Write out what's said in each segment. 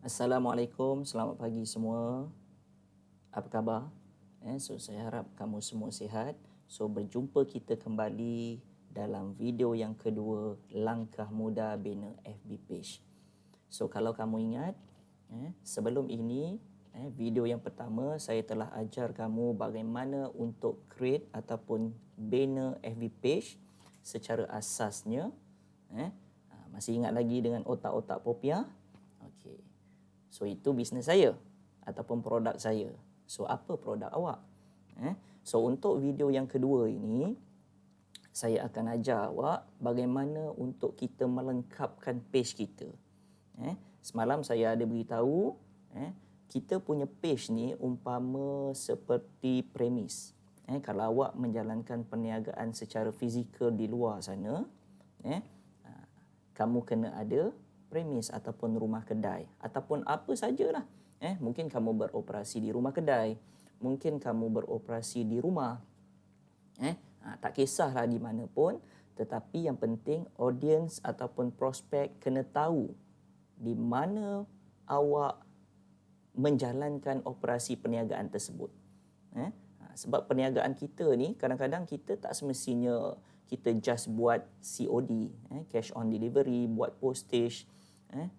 Assalamualaikum, selamat pagi semua. Apa khabar? Saya harap kamu semua sihat. Berjumpa kita kembali dalam video yang kedua, Langkah Mudah Bina FB Page. Kalau kamu ingat, sebelum ini, video yang pertama saya telah ajar kamu bagaimana untuk create ataupun bina FB Page secara asasnya. Masih ingat lagi dengan otak-otak Popiah? Okey. Itu bisnes saya ataupun produk saya. Apa produk awak? Untuk video yang kedua ini, saya akan ajar awak bagaimana untuk kita melengkapkan page kita. Semalam saya ada beritahu, kita punya page ni umpama seperti premis. Kalau awak menjalankan perniagaan secara fizikal di luar sana, kamu kena ada premis ataupun rumah kedai ataupun apa sajalah. Mungkin kamu beroperasi di rumah kedai, mungkin kamu beroperasi di rumah. Tak kisahlah di mana pun, tetapi yang penting audience ataupun prospek kena tahu di mana awak menjalankan operasi perniagaan tersebut. Sebab perniagaan kita ni kadang-kadang kita tak semestinya kita just buat COD, cash on delivery, buat postage,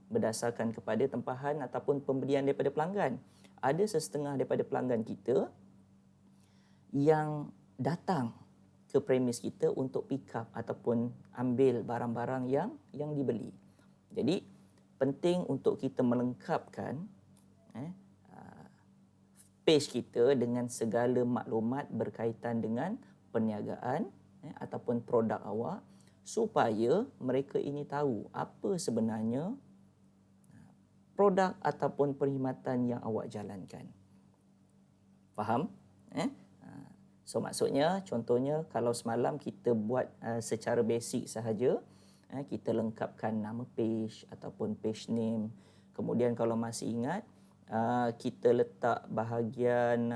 berdasarkan kepada tempahan ataupun pembelian daripada pelanggan. Ada sesetengah daripada pelanggan kita yang datang ke premis kita untuk pick up ataupun ambil barang-barang yang dibeli. Jadi penting untuk kita melengkapkan page kita dengan segala maklumat berkaitan dengan perniagaan ataupun produk awak, supaya mereka ini tahu apa sebenarnya produk ataupun perkhidmatan yang awak jalankan. Faham? Maksudnya, contohnya kalau semalam kita buat secara basic sahaja, kita lengkapkan nama page ataupun page name. Kemudian kalau masih ingat, kita letak bahagian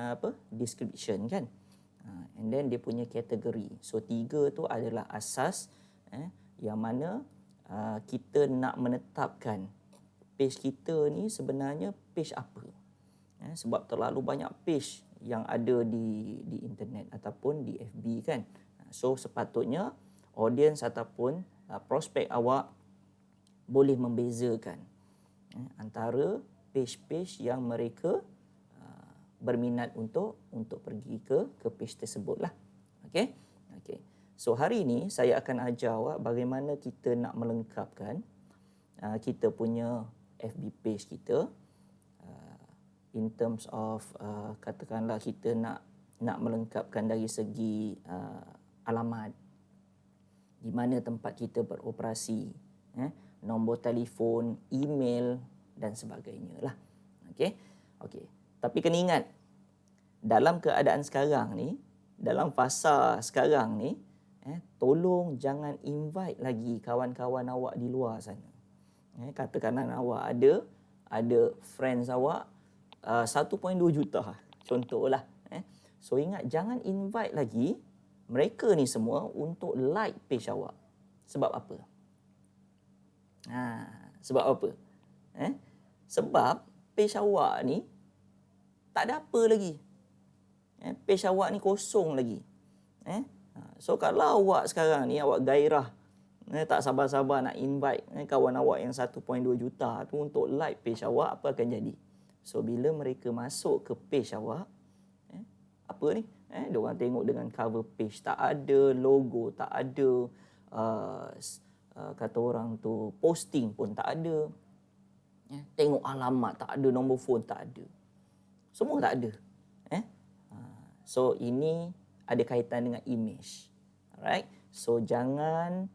description kan. And then dia punya kategori. 3 tu adalah asas yang mana kita nak menetapkan page kita ni sebenarnya page apa. Sebab terlalu banyak page yang ada di internet ataupun di FB kan. Sepatutnya audience ataupun prospek awak boleh membezakan antara page-page yang mereka berminat untuk pergi ke page tersebut lah. Okey. Hari ini saya akan ajar awak bagaimana kita nak melengkapkan kita punya FB page kita, in terms of katakanlah kita nak melengkapkan dari segi alamat, di mana tempat kita beroperasi, nombor telefon, email dan sebagainya lah. Okey. Tapi kena ingat, dalam keadaan sekarang ni, dalam fasa sekarang ni, tolong jangan invite lagi kawan-kawan awak di luar sana. Katakanlah awak ada friends awak 1.2 juta contohlah. Ingat, jangan invite lagi mereka ni semua untuk like page awak. Sebab apa? Sebab apa? Sebab page awak ni tak ada apa lagi. Page awak ni kosong lagi. Kalau awak sekarang ni awak gairah, tak sabar-sabar nak invite kawan awak yang 1.2 juta tu untuk like page awak, apa akan jadi? Bila mereka masuk ke page awak, apa ni? Diorang tengok dengan cover page tak ada, logo tak ada, kata orang tu posting pun tak ada. Tengok alamat tak ada, nombor phone tak ada. Semua tak ada. Ini ada kaitan dengan image. Alright? Jangan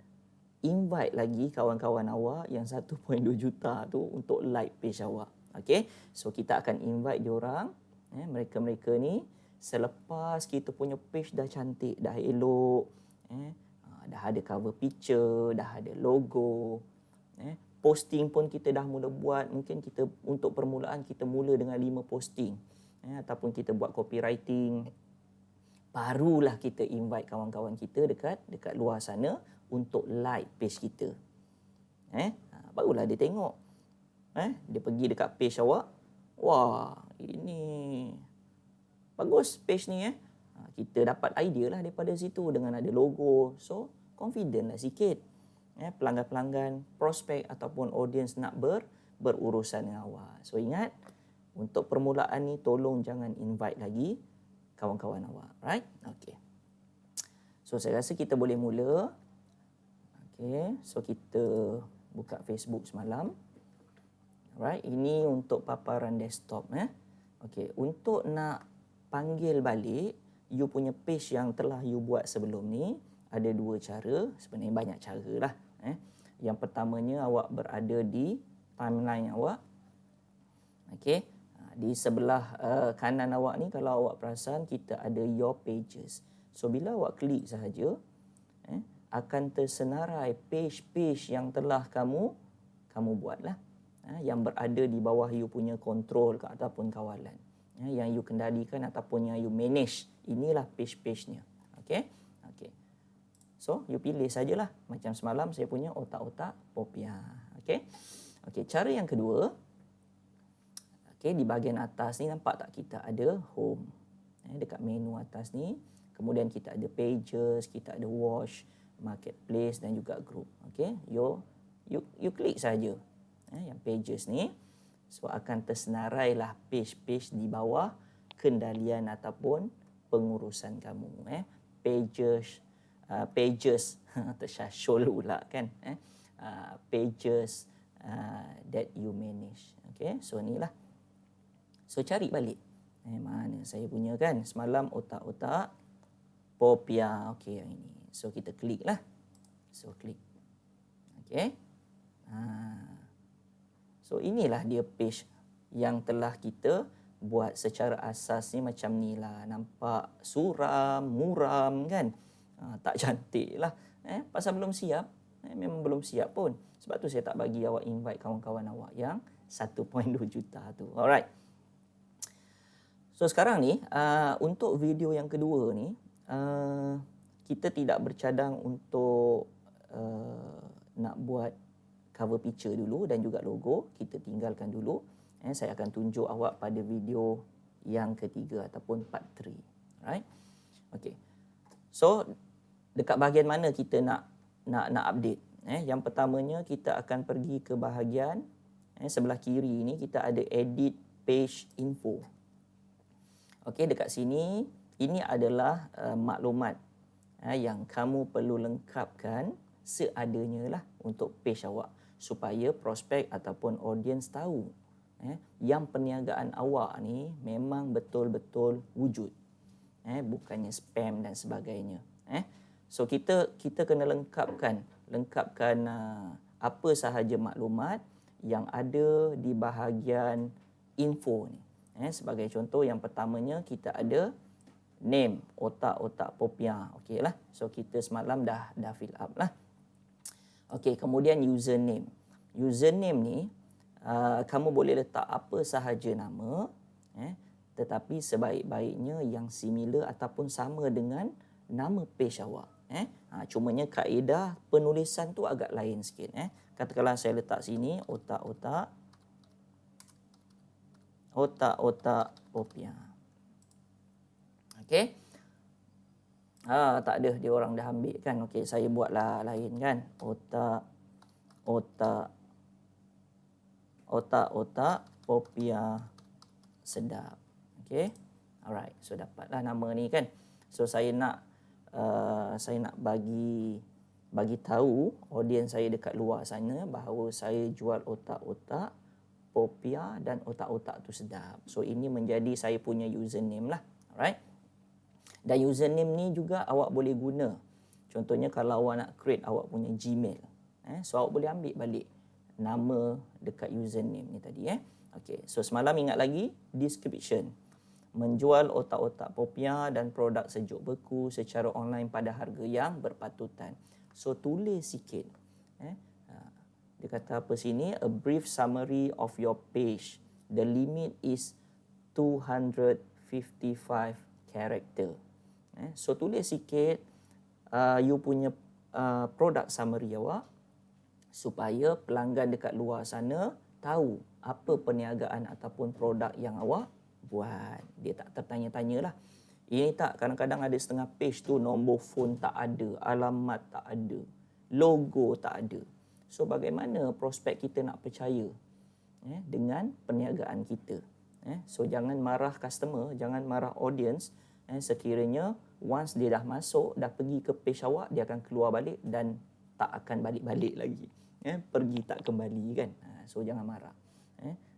invite lagi kawan-kawan awak yang 1.2 juta tu untuk like page awak. Okey? Kita akan invite diorang, mereka-mereka ni, selepas kita punya page dah cantik, dah elok, dah ada cover picture, dah ada logo, posting pun kita dah mula buat. Mungkin kita untuk permulaan kita mula dengan 5 posting, ataupun kita buat copywriting. Barulah kita invite kawan-kawan kita dekat luar sana untuk like page kita. Barulah dia tengok. Dia pergi dekat page awak. Wah, ini bagus page ni kita dapat idea lah daripada situ dengan ada logo. So, confident lah sikit. Pelanggan-pelanggan, prospek ataupun audience nak berurusan dengan awak. So, ingat, untuk permulaan ni tolong jangan invite lagi kawan-kawan awak. Right? Okay. So, saya rasa kita boleh mula. Okay. So, kita buka Facebook semalam. Right? Ini untuk paparan desktop. Okay. Untuk nak panggil balik you punya page yang telah you buat sebelum ni, ada dua cara. Sebenarnya banyak cara lah. Yang pertamanya, awak berada di timeline awak. Okay. Di sebelah kanan awak ni, kalau awak perasan, kita ada your pages. So, bila awak klik sahaja, akan tersenarai page-page yang telah kamu buat lah. Yang berada di bawah you punya kontrol ataupun kawalan. Yang you kendalikan ataupun yang you manage. Inilah page-page-nya. Okay? Okay. So, you pilih sajalah. Macam semalam saya punya otak-otak Popia. Okay? Okay, cara yang kedua. Okay, di bahagian atas ni nampak tak kita ada home. Dekat menu atas ni. Kemudian kita ada pages, kita ada watch, marketplace dan juga group. Okay? You klik saja. Yang pages ni. So, akan tersenarailah page-page di bawah kendalian ataupun pengurusan kamu. Pages tersyasyul pula kan. Pages that you manage. Okay, so inilah. So, cari balik. Mana saya punya kan. Semalam otak-otak Popia. Okay, yang ini. So, kita klik lah. So, klik. Okay. So, inilah dia page yang telah kita buat secara asas ni macam ni lah. Nampak suram, muram kan. Tak cantik lah. Pasal belum siap. Memang belum siap pun. Sebab tu saya tak bagi awak invite kawan-kawan awak yang 1.2 juta tu. Alright. So, sekarang ni, untuk video yang kedua ni, kita tidak bercadang untuk nak buat cover picture dulu dan juga logo. Kita tinggalkan dulu. Saya akan tunjuk awak pada video yang ketiga ataupun part 3. Right? Okay. So, dekat bahagian mana kita nak update? Yang pertamanya, kita akan pergi ke bahagian sebelah kiri ni, kita ada edit page info. Okay, dekat sini, ini adalah maklumat yang kamu perlu lengkapkan seadanya lah untuk page awak. Supaya prospek ataupun audience tahu yang perniagaan awak ni memang betul-betul wujud. Bukannya spam dan sebagainya. So, kita kena lengkapkan apa sahaja maklumat yang ada di bahagian info ni. Sebagai contoh, yang pertamanya kita ada name, otak-otak Popia. Okey lah. So, kita semalam dah fill up lah. Okey, kemudian username. Username ni, kamu boleh letak apa sahaja nama, tetapi sebaik-baiknya yang similar ataupun sama dengan nama page awak. Cumanya kaedah penulisan tu agak lain sikit. Katakanlah saya letak sini, otak-otak Popia. Okey. Tak ada, dia orang dah ambil kan. Okey, saya buatlah lain kan. Otak-otak Popia sedap. Okey. Alright, so dapatlah nama ni kan. So, saya nak bagi tahu audience saya dekat luar sana bahawa saya jual otak-otak Popia dan otak-otak tu sedap. So, ini menjadi saya punya username lah. Alright. Dan username ni juga awak boleh guna. Contohnya kalau awak nak create awak punya Gmail. So, awak boleh ambil balik nama dekat username ni tadi. Okay. So, semalam ingat lagi description. Menjual otak-otak Popia dan produk sejuk beku secara online pada harga yang berpatutan. So, tulis sikit. Dia kata apa sini? A brief summary of your page. The limit is 255 character. So, tulis sikit you punya product summary awak supaya pelanggan dekat luar sana tahu apa perniagaan ataupun produk yang awak buat. Dia tak tertanya-tanya lah. Ini tak, kadang-kadang ada setengah page tu nombor phone tak ada, alamat tak ada, logo tak ada. So bagaimana prospek kita nak percaya dengan perniagaan kita? So jangan marah customer, jangan marah audience. Sekiranya once dia dah masuk, dah pergi ke page awak, dia akan keluar balik dan tak akan balik-balik lagi. Pergi tak kembali kan. So jangan marah.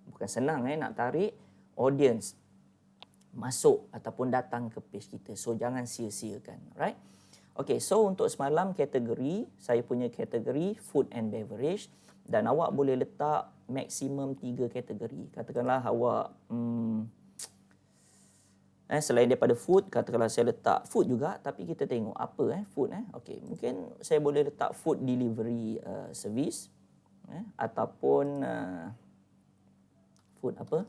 Bukan senang nak tarik audience masuk ataupun datang ke page kita. So jangan sia-siakan, right? Okay, so untuk semalam kategori, saya punya kategori food and beverage, dan awak boleh letak maksimum 3 kategori. Katakanlah awak selain daripada food, katakanlah saya letak food juga, tapi kita tengok apa food Okay, mungkin saya boleh letak food delivery service ataupun food apa?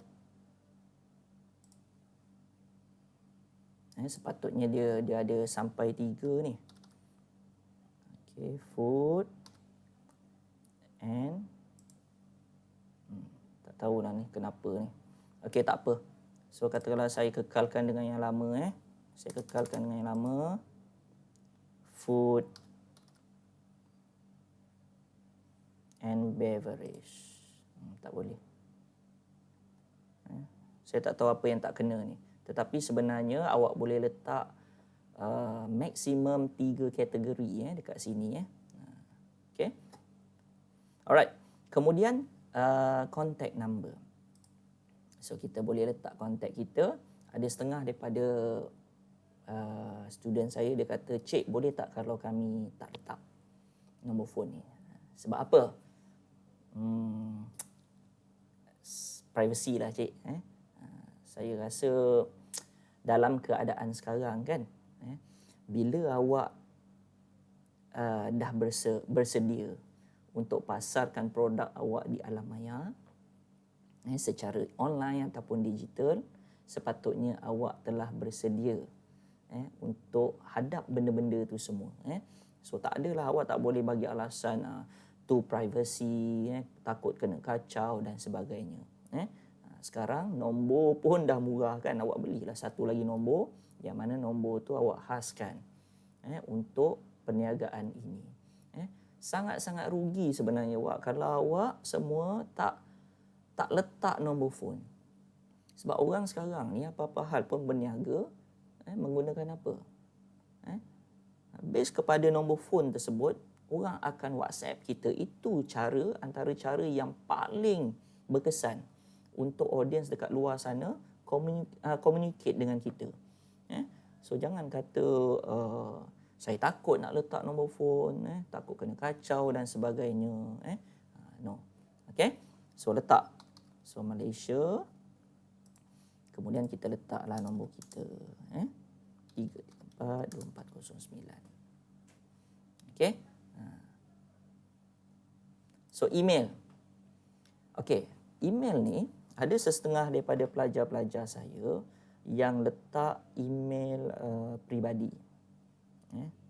Sepatutnya dia ada sampai 3 ni. Okay, food and tak tahulah ni kenapa ni. Okay, tak apa. So katakanlah saya kekalkan dengan yang lama Saya kekalkan dengan yang lama. Food and beverage. Tak boleh. Saya tak tahu apa yang tak kena ni. Tetapi sebenarnya awak boleh letak maksimum 3 kategori dekat sini Okay. Alright. Kemudian contact number. So kita boleh letak contact kita. Ada setengah daripada student saya, dia kata, "Cik, boleh tak kalau kami tak letak nombor phone ni?" Sebab apa? Privacy lah, cik. Saya rasa dalam keadaan sekarang kan, bila awak dah bersedia untuk pasarkan produk awak di alam maya secara online ataupun digital, sepatutnya awak telah bersedia untuk hadap benda-benda tu semua. So tak adalah awak tak boleh bagi alasan tu privacy, takut kena kacau dan sebagainya. Sekarang nombor pun dah murah kan, awak belilah satu lagi nombor, yang mana nombor tu awak khaskan untuk perniagaan ini. Sangat-sangat rugi sebenarnya awak kalau awak semua tak letak nombor phone. Sebab orang sekarang ni apa-apa hal pun berniaga menggunakan apa? Base kepada nombor phone tersebut, orang akan WhatsApp kita. Itu antara cara yang paling berkesan untuk audience dekat luar sana communicate dengan kita. So jangan kata saya takut nak letak nombor phone, takut kena kacau dan sebagainya. No. Okay? So letak. So Malaysia. Kemudian kita letaklah nombor kita. 3342409. Okay? So email. Okay. Email ni, ada setengah daripada pelajar-pelajar saya yang letak email peribadi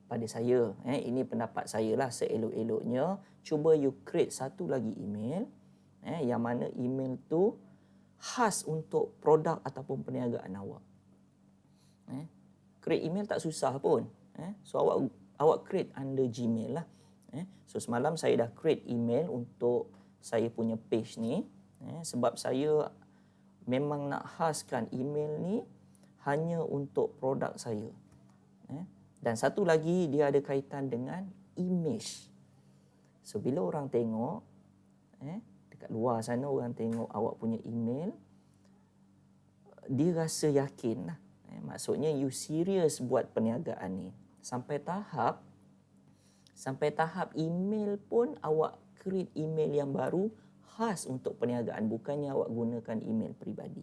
pada saya. Ini pendapat saya lah, seelok-eloknya cuba you create satu lagi email yang mana email tu khas untuk produk ataupun perniagaan awak. Create email tak susah pun. So awak create under Gmail lah. So semalam saya dah create email untuk saya punya page ni. Sebab saya memang nak khaskan email ni hanya untuk produk saya. Dan satu lagi, dia ada kaitan dengan image. So bila orang tengok, dekat luar sana orang tengok awak punya email, dia rasa yakin lah. Maksudnya you serius buat perniagaan ni. Sampai tahap email pun awak create email yang baru khas untuk perniagaan, bukannya awak gunakan email peribadi.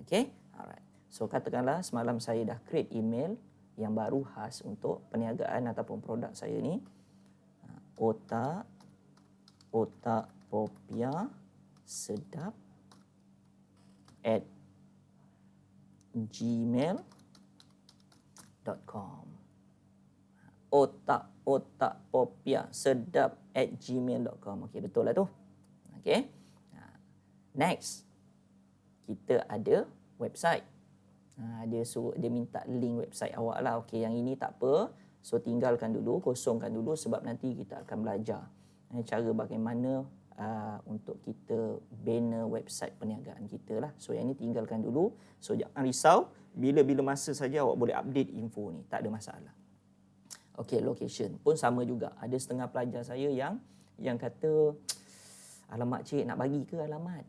Okay? Alright. So katakanlah semalam saya dah create email yang baru khas untuk perniagaan ataupun produk saya ni. Otak Popia Sedap @gmail.com. Otak Popia Sedap @gmail.com. Okey, betul lah tu. Okey. Next, kita ada website. Dia minta link website awak lah. Okey, yang ini tak apa. So tinggalkan dulu, kosongkan dulu sebab nanti kita akan belajar cara bagaimana untuk kita bina website perniagaan kita lah. So yang ini tinggalkan dulu. So jangan risau, bila-bila masa saja awak boleh update info ni, tak ada masalah. Okey, location pun sama juga. Ada setengah pelajar saya yang kata, alamat cik, nak bagi ke alamat?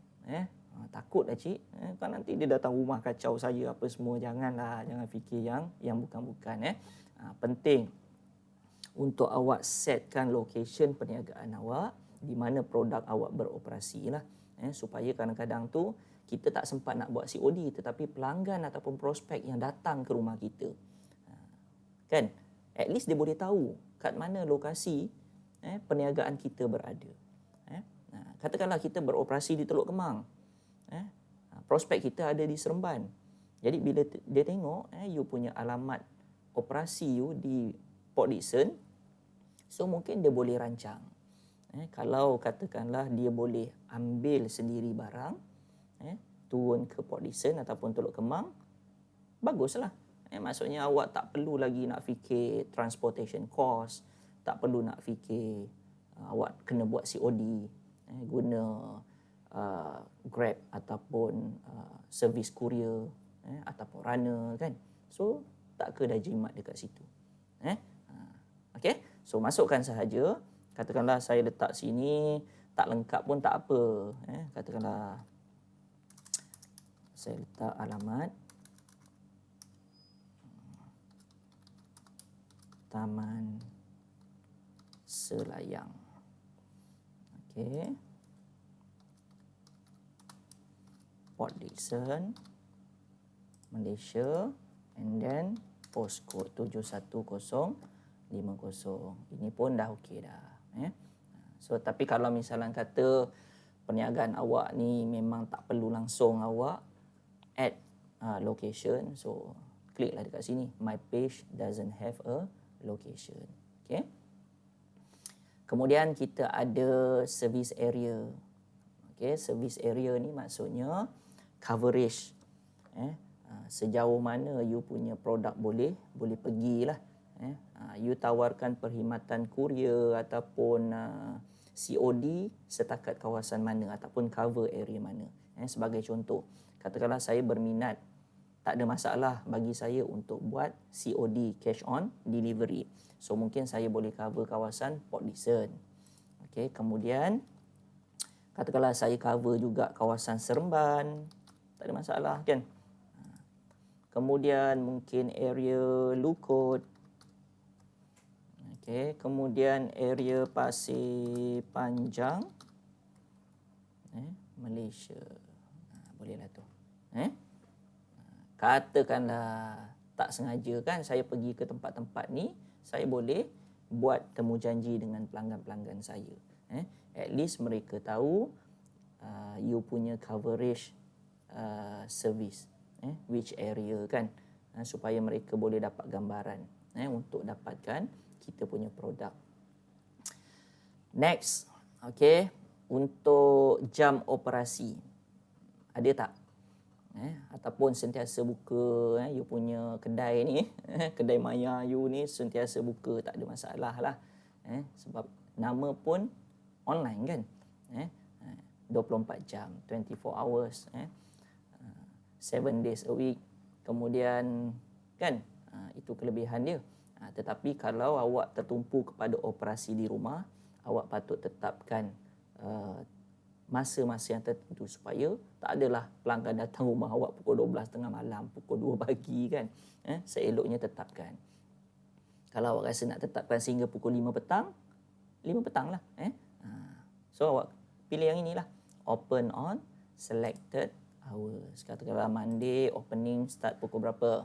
Takutlah cik, kan nanti dia datang rumah kacau saya apa semua. Janganlah, jangan fikir yang bukan-bukan. Penting untuk awak setkan location perniagaan awak, di mana produk awak beroperasi lah. Supaya kadang-kadang tu kita tak sempat nak buat COD, tetapi pelanggan ataupun prospek yang datang ke rumah kita, kan, at least dia boleh tahu kat mana lokasi perniagaan kita berada. Katakanlah kita beroperasi di Teluk Kemang, prospek kita ada di Seremban. Jadi bila dia tengok you punya alamat operasi you di Port Dickson, so mungkin dia boleh rancang. Kalau katakanlah dia boleh ambil sendiri barang, turun ke Port Dickson ataupun Teluk Kemang, baguslah. Maksudnya awak tak perlu lagi nak fikir transportation cost, tak perlu nak fikir awak kena buat COD, guna Grab ataupun servis courier ataupun runner, kan. So tak ke dah jimat dekat situ. Okey, so masukkan sahaja. Katakanlah saya letak sini tak lengkap pun tak apa. Katakanlah saya letak alamat Taman Selayang. Okey. Port Dickson, Malaysia, and then postcode 71050. Ini pun dah okey dah. So tapi kalau misalnya kata perniagaan awak ni memang tak perlu langsung awak add location, so kliklah dekat sini, my page doesn't have a location. Okey. Kemudian kita ada service area. Okey, service area ni maksudnya coverage. Sejauh mana you punya produk boleh pergilah. You tawarkan perkhidmatan courier ataupun COD setakat kawasan mana ataupun cover area mana. Sebagai contoh, katakanlah saya berminat, tak ada masalah bagi saya untuk buat COD, cash on delivery. So mungkin saya boleh cover kawasan Port Dickson. Okey, kemudian katakanlah saya cover juga kawasan Seremban, tak ada masalah, kan. Kemudian mungkin area Lukut. Okey, kemudian area Pasir Panjang, Malaysia. Bolehlah tu. Katakanlah tak sengaja, kan, saya pergi ke tempat-tempat ni, saya boleh buat temu janji dengan pelanggan-pelanggan saya. At least mereka tahu you punya coverage service, which area, kan, supaya mereka boleh dapat gambaran untuk dapatkan kita punya produk. Next, okey, untuk jam operasi ada tak? Ataupun sentiasa buka you punya kedai ni, kedai maya you ni sentiasa buka, tak ada masalah lah. Sebab nama pun online, kan. 24 jam, 24 hours, 7 days a week. Kemudian, kan, itu kelebihan dia. Tetapi kalau awak tertumpu kepada operasi di rumah, awak patut tetapkan masa-masa yang tertentu supaya tak adalah pelanggan datang rumah awak pukul 12 tengah malam, pukul 2 pagi, kan. Seeloknya tetapkan. Kalau awak rasa nak tetapkan sehingga pukul 5 petang, 5 petang lah. So awak pilih yang inilah, open on selected hours. Katakanlah Monday opening start pukul berapa?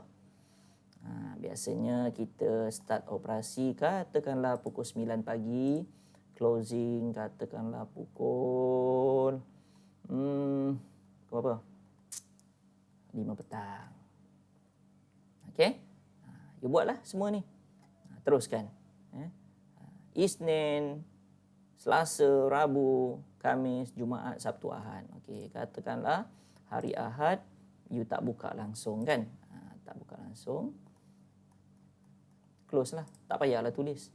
Biasanya kita start operasi katakanlah pukul 9 pagi, closing katakanlah pukul berapa? 5 petang. Okey? You buatlah semua ni. Teruskan. Isnin, Selasa, Rabu, Khamis, Jumaat, Sabtu, Ahad. Okey, katakanlah hari Ahad you tak buka langsung kan? Tak buka langsung. Close lah. Tak payahlah tulis.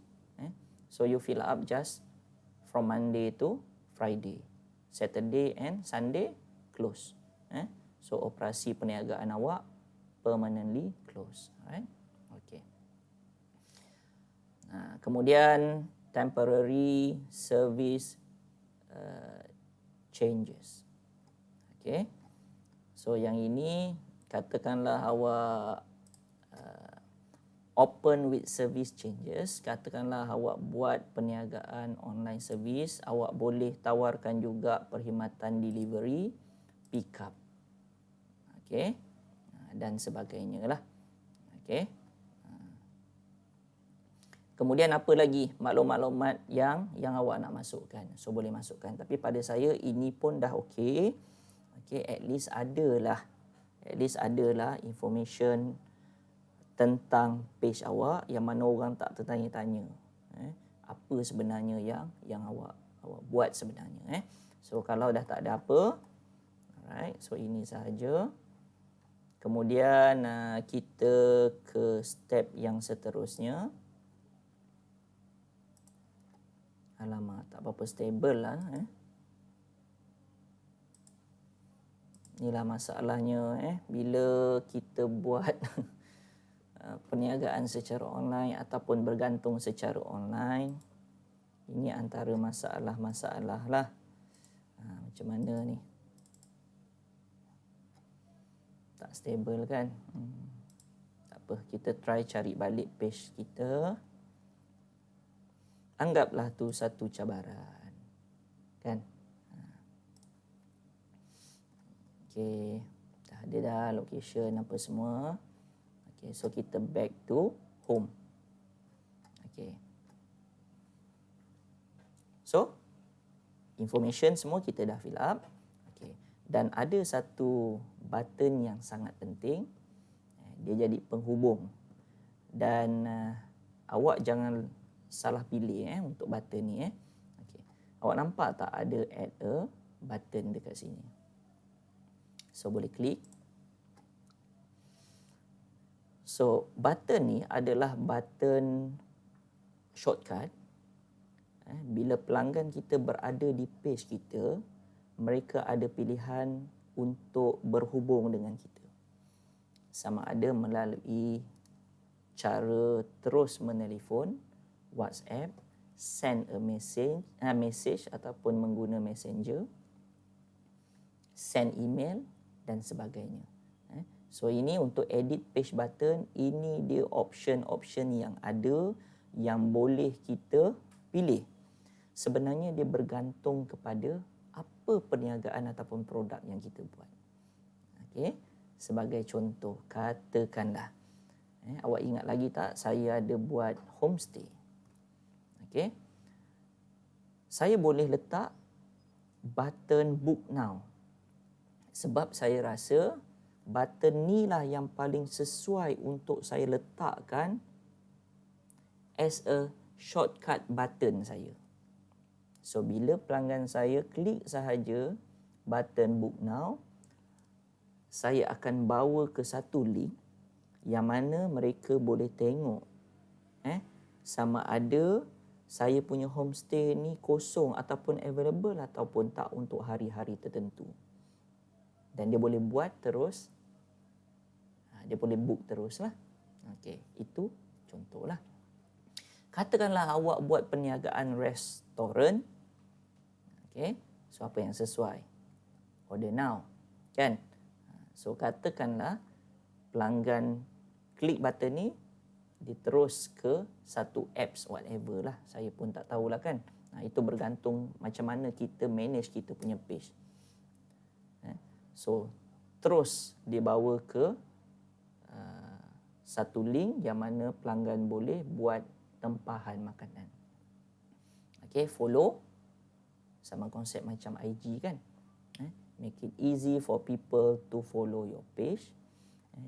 So you fill up just from Monday to Friday. Saturday and Sunday close. So operasi perniagaan awak permanently close. Alright. Okay. Kemudian temporary service changes. Okay. So yang ini katakanlah awak open with service changes. Katakanlah awak buat perniagaan online service, awak boleh tawarkan juga perkhidmatan delivery, pick up. Okey. Dan sebagainya lah. Okey. Kemudian apa lagi maklumat-maklumat yang awak nak masukkan? So boleh masukkan, tapi pada saya ini pun dah okey. Okey, at least adalah information tentang page awak yang mana orang tak tertanya-tanya. Apa sebenarnya yang awak buat sebenarnya. So kalau dah tak ada apa, alright, so ini sahaja. Kemudian kita ke step yang seterusnya. Alamak, tak apa-apa stable lah. Inilah masalahnya bila kita buat perniagaan secara online ataupun bergantung secara online. Ini antara masalah-masalah lah. Macam mana ni? Tak stable kan? Tak apa, kita try cari balik page kita. Anggaplah tu satu cabaran. Kan? Okey, dah ada dah location apa semua. Okay, so kita back to home. Okay. So, information semua kita dah fill up. Okay. Dan ada satu button yang sangat penting. Dia jadi penghubung. Dan awak jangan salah pilih untuk button ni. Okay. Awak nampak tak ada add a button dekat sini? So, boleh klik. So, button ni adalah button shortcut. Bila pelanggan kita berada di page kita, mereka ada pilihan untuk berhubung dengan kita. Sama ada melalui cara terus menelefon, WhatsApp, send a message ataupun mengguna messenger, send email dan sebagainya. So ini untuk edit page button, ini dia option-option yang ada yang boleh kita pilih. Sebenarnya dia bergantung kepada apa perniagaan ataupun produk yang kita buat. Okey, sebagai contoh, katakanlah awak ingat lagi tak saya ada buat homestay. Okey. Saya boleh letak button book now. Sebab saya rasa button ni lah yang paling sesuai untuk saya letakkan as a shortcut button saya. So, bila pelanggan saya klik sahaja button book now, saya akan bawa ke satu link yang mana mereka boleh tengok sama ada saya punya homestay ni kosong ataupun available ataupun tak untuk hari-hari tertentu. Dan dia boleh buat terus, dia boleh book terus lah. Okey, itu contohlah. Katakanlah awak buat perniagaan restoran. Okey, so apa yang sesuai? Order now, kan? So katakanlah pelanggan klik button ni, dia terus ke satu apps whatever lah. Saya pun tak tahulah kan. Itu bergantung macam mana kita manage kita punya page. So, terus dibawa ke satu link yang mana pelanggan boleh buat tempahan makanan. Okay, follow. Sama konsep macam IG kan. Make it easy for people to follow your page.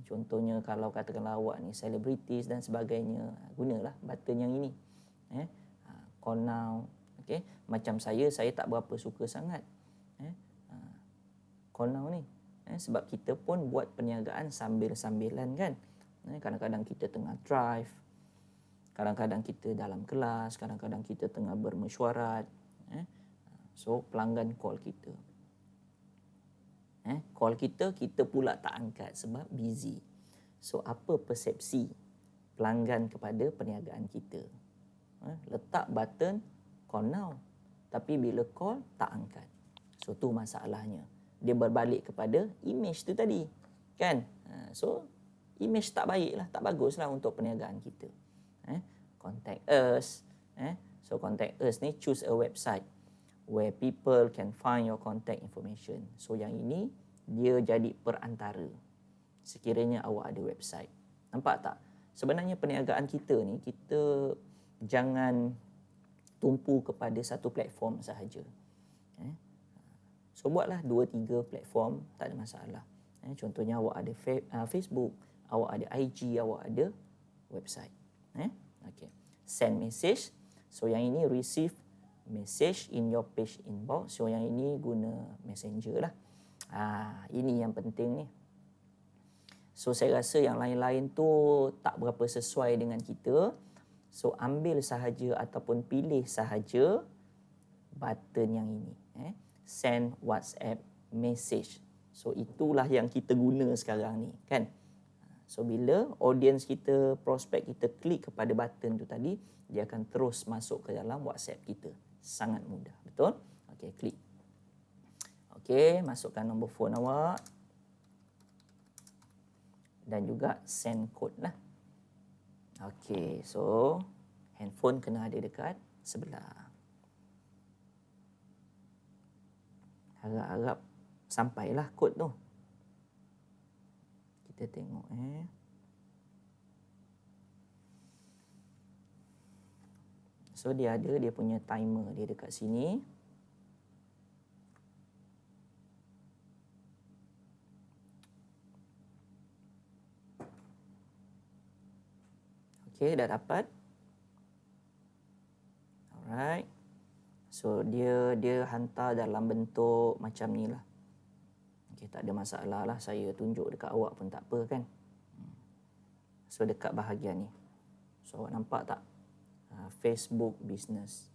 Contohnya kalau katakanlah awak ni celebrities dan sebagainya, gunalah button yang ini. Call now. Okey, macam saya tak berapa suka sangat call now ni. Sebab kita pun buat perniagaan sambil-sambilan kan. Kadang-kadang kita tengah drive, kadang-kadang kita dalam kelas, kadang-kadang kita tengah bermesyuarat. So pelanggan call kita. Call kita pula tak angkat sebab busy. So apa persepsi pelanggan kepada perniagaan kita? Letak button call now, tapi bila call tak angkat. So tu masalahnya. Dia berbalik kepada image tu tadi, kan? So image tak baik lah, tak bagus lah untuk perniagaan kita. Contact us. So contact us ni, choose a website where people can find your contact information. So yang ini dia jadi perantara sekiranya awak ada website. Nampak tak? Sebenarnya perniagaan kita ni, kita jangan tumpu kepada satu platform sahaja. So buatlah 2-3 platform, tak ada masalah. Contohnya awak ada Facebook, awak ada IG, awak ada website. Okay. Send message. So yang ini receive message in your page inbox. So yang ini guna messenger lah. Ini yang penting ni. So saya rasa yang lain-lain tu tak berapa sesuai dengan kita. So ambil sahaja ataupun pilih sahaja button yang ini. Send WhatsApp message. So itulah yang kita guna sekarang ni, kan? So bila audience kita, prospek kita klik kepada button tu tadi, dia akan terus masuk ke dalam WhatsApp kita. Sangat mudah, betul? Okey, klik. Okey, masukkan nombor phone awak. Dan juga send code lah. Okey, so handphone kena ada dekat sebelah. Harap-harap sampailah kod tu. Kita tengok So dia ada dia punya timer dia dekat sini. Okey, dah dapat. Alright. So dia hantar dalam bentuk macam ni lah. Okey, tak ada masalah lah. Saya tunjuk dekat awak pun tak apa kan. So dekat bahagian ni. So awak nampak tak? Facebook business.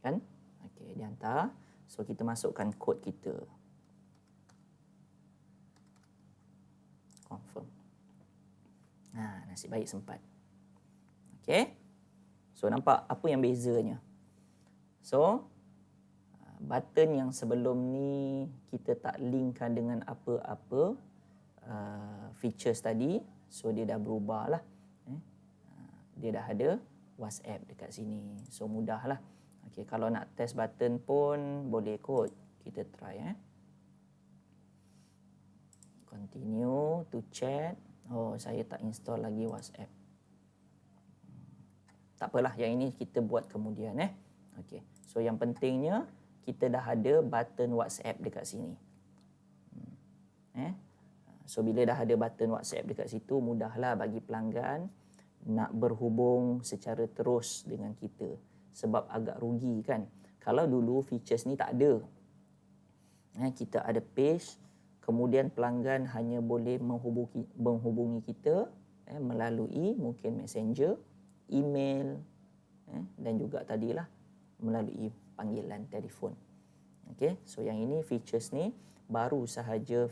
Kan? Okey, dia hantar. So kita masukkan kod kita. Confirm. Nasib baik sempat. Okey. So nampak apa yang bezanya? So button yang sebelum ni kita tak linkkan dengan apa-apa features tadi. So dia dah berubah lah. Dia dah ada WhatsApp dekat sini. So mudah lah. Okay, kalau nak test button pun boleh kot. Kita try. Continue to chat. Oh, saya tak install lagi WhatsApp. Tak apalah, yang ini kita buat kemudian. Okay. So yang pentingnya kita dah ada button WhatsApp dekat sini. So bila dah ada button WhatsApp dekat situ, mudahlah bagi pelanggan nak berhubung secara terus dengan kita. Sebab agak rugi kan. Kalau dulu features ni tak ada. Kita ada page, kemudian pelanggan hanya boleh menghubungi kita melalui mungkin messenger, email dan juga tadilah melalui panggilan telefon. Okay, so yang ini features ni baru sahaja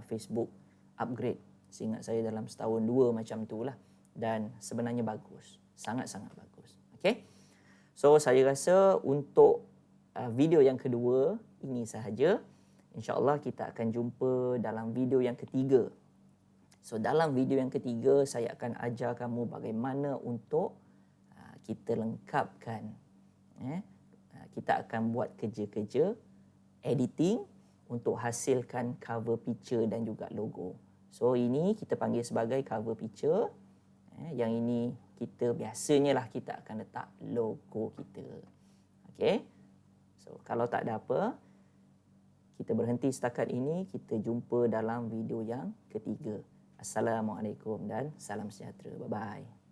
Facebook upgrade. Seingat saya dalam setahun 2 macam tu lah. Dan sebenarnya bagus. Sangat-sangat bagus. Okay, so saya rasa untuk video yang kedua ini sahaja. InsyaAllah kita akan jumpa dalam video yang ketiga. So dalam video yang ketiga saya akan ajar kamu bagaimana untuk kita lengkapkan. Kita akan buat kerja-kerja editing untuk hasilkan cover picture dan juga logo. So ini kita panggil sebagai cover picture. Yang ini kita biasanya lah kita akan letak logo kita. Okay. So kalau tak ada apa, kita berhenti setakat ini. Kita jumpa dalam video yang ketiga. Assalamualaikum dan salam sejahtera. Bye-bye.